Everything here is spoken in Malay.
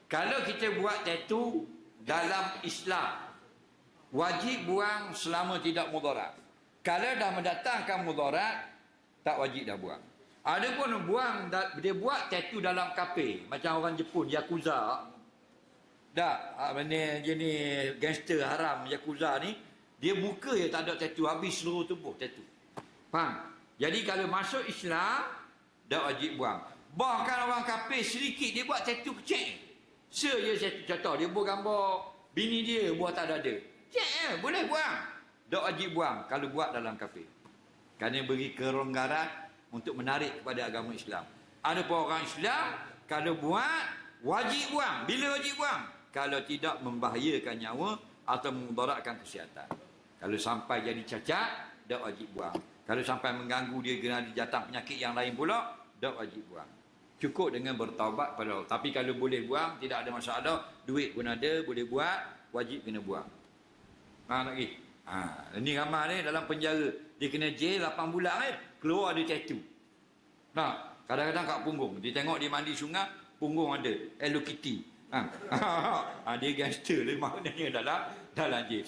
Kalau kita buat tattoo dalam Islam, wajib buang selama tidak mudarat. Kalau dah mendatangkan mudarat, tak wajib dah buang. Ada pun buang, dia buat tattoo dalam kafe, macam orang Jepun, Yakuza. Dah, benda jenis gangster haram Yakuza ni, dia buka je tak ada tattoo, habis seluruh tubuh tattoo. Faham? Jadi kalau masuk Islam, dah wajib buang. Bahkan orang kafe sedikit, dia buat tattoo kecil. Je contoh, dia buat gambar bini dia, buat tak ada. Cek boleh buang. Tak wajib buang kalau buat dalam kafe. Kerana beri kelonggaran untuk menarik kepada agama Islam. Ada pun orang Islam, kalau buat, wajib buang. Bila wajib buang? Kalau tidak membahayakan nyawa atau memudaratkan kesihatan. Kalau sampai jadi cacat, tak wajib buang. Kalau sampai mengganggu dia kena dijatang penyakit yang lain pula, tak wajib buang. Cukup dengan bertaubat pada Allah. Tapi kalau boleh buang, tidak ada masalah. Duit pun ada, boleh buat, wajib kena buang. Lagi. Ini ramai ni dalam penjara. Dia kena jail 8 bulan keluar dia tattoo. Kadang-kadang kat punggung. Dia tengok dia mandi sungai, punggung ada Hello Kitty. Dia gangster dia maknanya dalam jail.